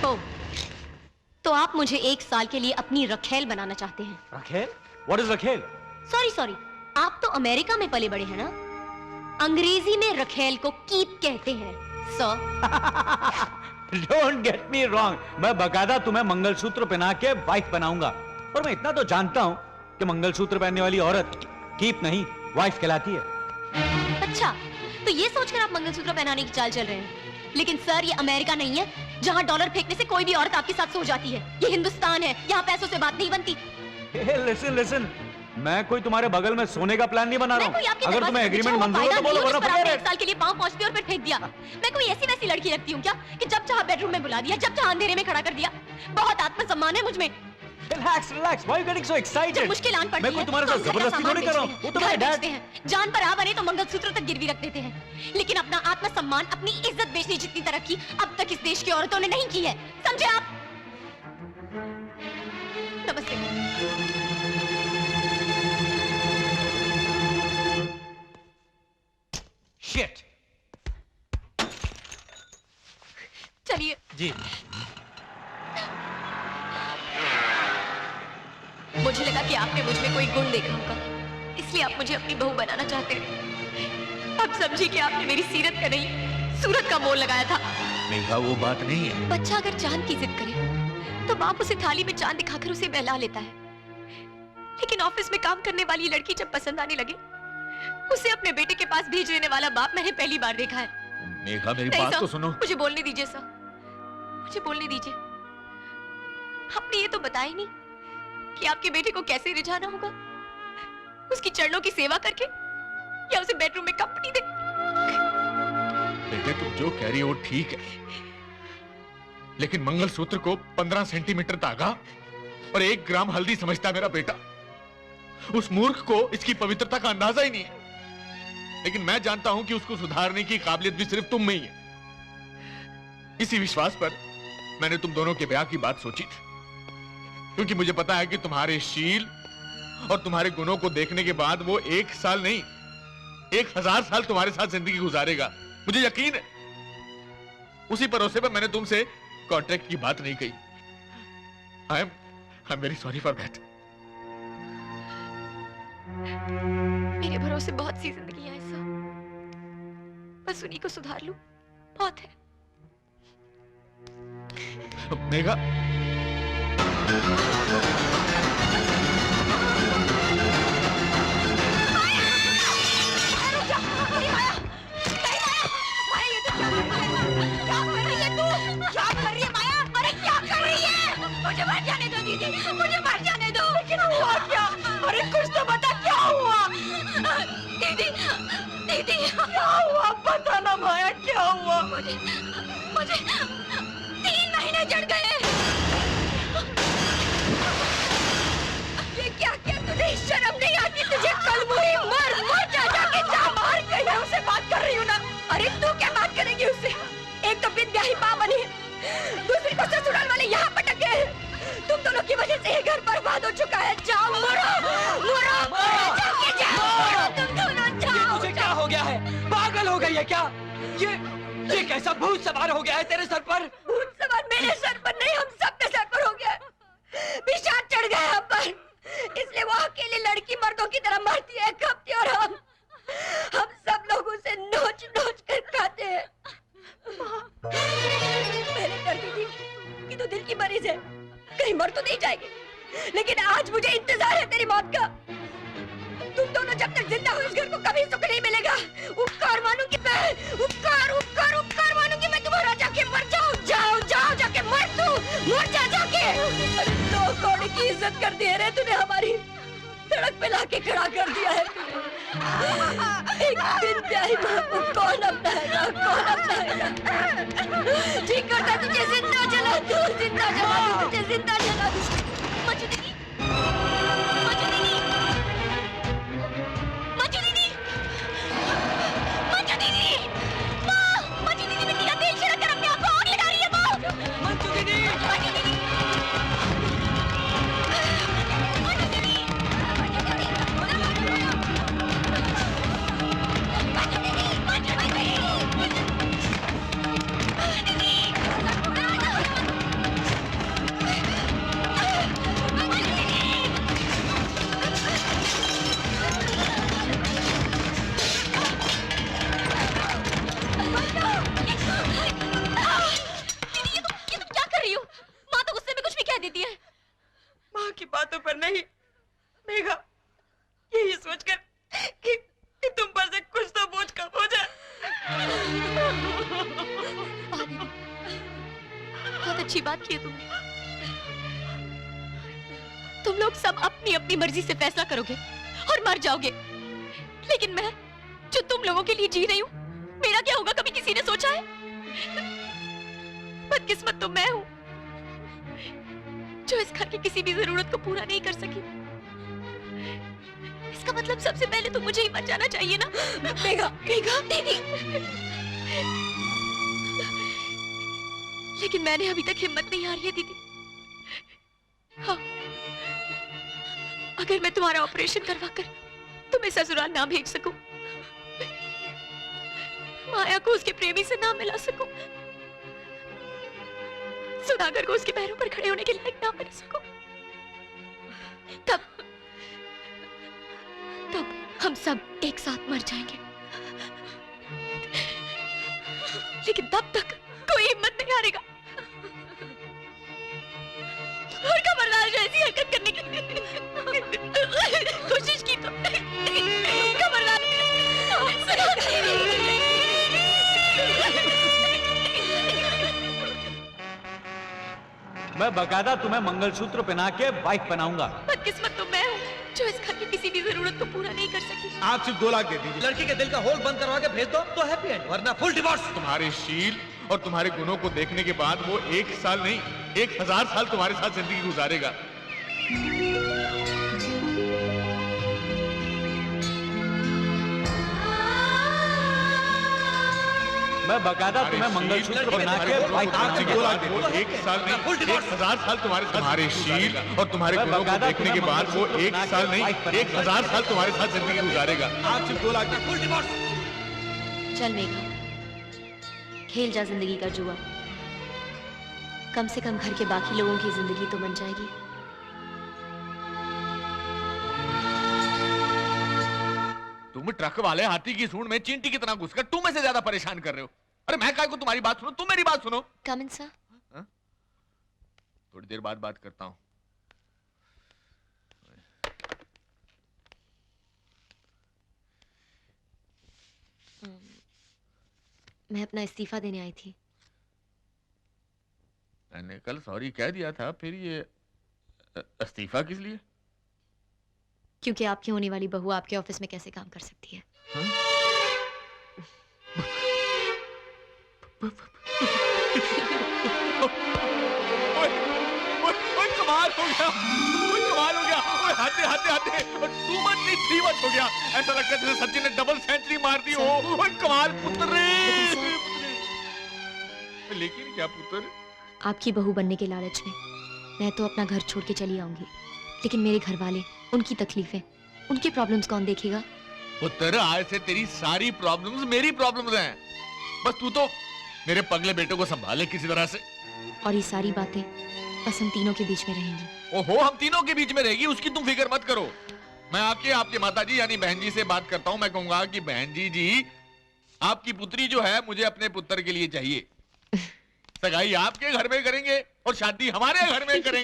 ओह, तो आप मुझे 1 साल के लिए अपनी रखेल बनाना चाहते हैं? रखेल? What is रखेल? सॉरी, आप तो अमेरिका में पले बड़े हैं ना? अंग्रेजी में रखेल को कीप कहते हैं, sir. Don't get me wrong, मैं बकायदा तुम्हें मंगलसूत्र पहना के वाइफ बनाऊंगा। और मैं इतना तो जानता हूं कि मंगलसूत्र पहनने वाली औरत कीप नहीं, वाइफ कहलाती है। अच्छा, तो ये सोचकर आप मंगलसूत्र पहनाने की चाल चल रहे हैं। लेकिन सर, ये अमेरिका नहीं है जहां डॉलर फेंकने से कोई भी औरत आपके साथ सो जाती है। ये हिंदुस्तान है, यहाँ पैसों से बात नहीं बनती। लिसन, मैं कोई तुम्हारे बगल में सोने का प्लान नहीं बना रहा हूँ। अगर तुम्हें एग्रीमेंट मंजूर है तो बोलो, वरना आपने 1 साल के लिए पांव पहुंचती और फिर फेंक दिया। मैं कोई ऐसी वैसी लड़की लगती हूँ क्या कि जब चाहा बेडरूम में बुला दिया, जब चाहा अंधेरे में खड़ा कर दिया? बहुत आत्मसम्मान है मुझ में। Relax. Why are you getting so excited? जब मुश्किल आन पड़ती है, मैं कोई तुम्हारे साथ जबरदस्ती थोड़ी कर रहा हूँ। वो तो मेरा डैड हैं। जान पर आ बने तो मंगलसूत्र तक गिरवी रख देते हैं। लेकिन अपना आत्मसम्मान, अपनी इज्जत बेचने जितनी तरक्की अब तक इस देश की औरतों ने नहीं की है, समझे आप? नमस्ते। Shit. चलिए। जी। मुझे लगा कि आपने मुझ में कोई गुण देखा होगा, इसलिए आप मुझे अपनी बहू बनाना चाहते हैं। अब समझिए कि आपने मेरी सीरत का नहीं, सूरत का मोल लगाया था। मेघा, वो बात नहीं है। बच्चा अगर चांद की जिद करे तो बाप उसे थाली में चांद दिखाकर उसे बहला लेता है। लेकिन ऑफिस में काम करने वाली लड़की जब पसंद आने लगे, उसे अपने बेटे के पास भेज देने वाला बाप मैंने पहली बार देखा है। मेघा, मेरी बात तो सुनो। मुझे बोलने दीजिए सर, मुझे बोलने दीजिए। आपने ये तो बताया ही नहीं कि आपके बेटे को कैसे रिझाना होगा, उसकी चरणों की सेवा करके या उसे बेडरूम में कंपनी दे। बेटे, तुम जो कह रही हो ठीक है, लेकिन मंगलसूत्र को 15 सेंटीमीटर धागा और 1 ग्राम हल्दी समझता मेरा बेटा। उस मूर्ख को इसकी पवित्रता का अंदाजा ही नहीं है। लेकिन मैं जानता हूं कि उसको सुधारने की काबिलियत भी सिर्फ तुम में ही है। इसी विश्वास पर मैंने तुम दोनों के ब्याह की बात सोची थी, क्योंकि मुझे पता है कि तुम्हारे शील और तुम्हारे गुणों को देखने के बाद वो 1 साल नहीं 1000 साल तुम्हारे साथ जिंदगी गुजारेगा, मुझे यकीन है। उसी भरोसे पर मैंने तुमसे कॉन्ट्रैक्ट की बात नहीं कही। I am very sorry for that. मेरे भरोसे बहुत सी जिंदगी है सर, बस उन्हीं को सुधार लूं, बहुत है। मेघा, मुझे मर जाने दो दीदी, मुझे मर जाने दो। लेकिन हुआ क्या? अरे कुछ तो बता, क्या हुआ? दीदी, दीदी क्या हुआ? पता ना माया, क्या हुआ? मुझे 3 महीने चढ़ गए। ये क्या किया तूने? शर्म नहीं आती तुझे? कल मुझे मर जाके जा, मार गई। मैं उससे बात कर रही हूँ ना। अरे तू क्या बात करेगी उससे? एक तो विद्याही माँ बनी, दूसरी को ससुराल वाले यहाँ पटक गए। तुम दोनों की वजह से ये घर बर्बाद हो चुका है। जाओ, मरो, जाके जाओ, तुम दोनों जाओ। ये तुझे क्या हो गया है? पागल हो गई है क्या? ये कैसा भूत सवार हो गया है तेरे सर पर? भूत सवार मेरे सर पर नहीं, हम सब के सर पर हो गया। पिशाच चढ़ गया हम पर, इसलिए वो अकेली लड़की मर्दों की तरह मरती है, कपती, और हम सब लोग उसे नोच कर खाते हैं। पहले डरती थी कि तू दिल की मरीज है, कहीं मर तो नहीं जाएगी, लेकिन आज मुझे इंतजार है तेरी मौत का। तुम दोनों जब तक जिंदा हो इस घर को कभी सुख नहीं मिलेगा। उपकार मानूंगी मैं, उपकार मानूंगी मैं तुम्हारा। जाके मर जाओ, जाके मर जाके। अरे 2 कौड़ी की इज्जत कर दी है रे तूने, हमारी सड़क पे लाके खड़ा कर दिया है तूने। एक दिन प्यारी माँ को कौन अपनाएगा? ठीक करता तुझे जिंदा जला दूं, तुझे जिंदा जला दूं। मजू दीदी, मिट्टी का तेल छिड़क कर अपने आप को आग लगा रही है। मंजू दीदी, पर नहीं, मेघा, यही सोचकर कि तुम पर से कुछ तो बोझ कम हो जाए। बहुत अच्छी बात की है तुमने। तुम लोग सब अपनी अपनी मर्जी से फैसला करोगे और मर जाओगे, लेकिन मैं जो तुम लोगों के लिए जी रही हूँ, मेरा क्या होगा कभी किसी ने सोचा है? बदकिस्मत तो मैं हूँ जो इस घर की किसी भी जरूरत को पूरा नहीं कर सकी। इसका मतलब सबसे पहले तो मुझे ही मर जाना चाहिए ना। मेघा, मेघा, दीदी। लेकिन मैंने अभी तक हिम्मत नहीं हारी है दीदी। हाँ, अगर मैं तुम्हारा ऑपरेशन करवाकर तुम्हें ससुराल ना भेज सकूं, माया को उसके प्रेमी से ना मिला सकूं, सुधाकर को उसके पैरों पर खड़े होने के लायक ना बना सकूं, तब हम सब एक साथ मर जाएंगे। लेकिन तब तक कोई हिम्मत नहीं हारेगा और खबरदार जो ऐसी हरकत करने की कोशिश की तो खबरदार। मैं बकायदा तुम्हें मंगलसूत्र पहना के वाइफ बनाऊंगा। बदकिस्मत तो मैं हूँ जो इस घर की किसी भी जरूरत को पूरा नहीं कर सकी। आप सिर्फ 2 लाख दे दीजिए, लड़की के दिल का होल बंद करवा के भेज दो तो हैप्पी एंड, वरना फुल डिवोर्स। तुम्हारे शील और तुम्हारे गुणों को देखने के बाद वो 1 साल नहीं 1000 साल तुम्हारे साथ जिंदगी गुजारेगा। मैं बकायदा तुम्हें मंगलसूत्र पहना के वाइफ देखने के बाद वो 1 साल नहीं 1000 साल तुम्हारे शील और तुम्हारे गुणों को देखने के बाद वो 1 साल नहीं 1000 साल तुम्हारे साथ जिंदगी गुजारेगा। आप सिर्फ 2 लाख फुल डिवोर्स। चल मेघा, खेल जा जिंदगी का जुआ। कम से कम घर के बाकी लोगों की जिंदगी तो बन जाएगी। तुम ट्रक वाले हाथी की सूंड में चींटी की तरह घुसकर तुम में से ज्यादा परेशान कर रहे हो। अरे मैं काय को तुम्हारी बात सुनो, तुम मेरी बात सुनो। कम इन सर। थोड़ी देर बाद बात करता हूं। मैं अपना इस्तीफा देने आई थी। मैंने कल सॉरी कह दिया था, फिर ये इस्तीफा किस लिए? क्योंकि आपकी होने वाली बहू आपके ऑफिस में कैसे काम कर सकती है। कमाल हो गया, कमाल हो गया। हाथे हाथे हाथे टू मच नहीं 3 मच हो गया। ऐसा लगता है जैसे सचिन ने डबल सेंचुरी मार दी हो। कमाल पुत्र रे। लेकिन क्या पुत्र? आपकी बहू बनने के लालच में मैं तो अपना घर छोड़ के चली आऊंगी, लेकिन मेरे घर वाले, उनकी तकलीफें, उनकी प्रॉब्लम्स कौन देखेगा? पुत्र, आज से तेरी सारी प्रॉब्लम्स मेरी प्रॉब्लम्स हैं। बस तू तो मेरे पगले बेटे को संभाले किसी तरह से। और ये सारी बातें बस हम तीनों के बीच में रहेंगी। ओहो, हम तीनों के बीच में रहेगी, उसकी तुम फिक्र मत करो। मैं आपके माताजी यानी बहन जी से बात करता हूँ। मैं कहूंगा कि बहन जी आपकी पुत्री जो है मुझे अपने पुत्र के लिए चाहिए। सगाई आपके घर में करेंगे और शादी हमारे घर में करेंगे।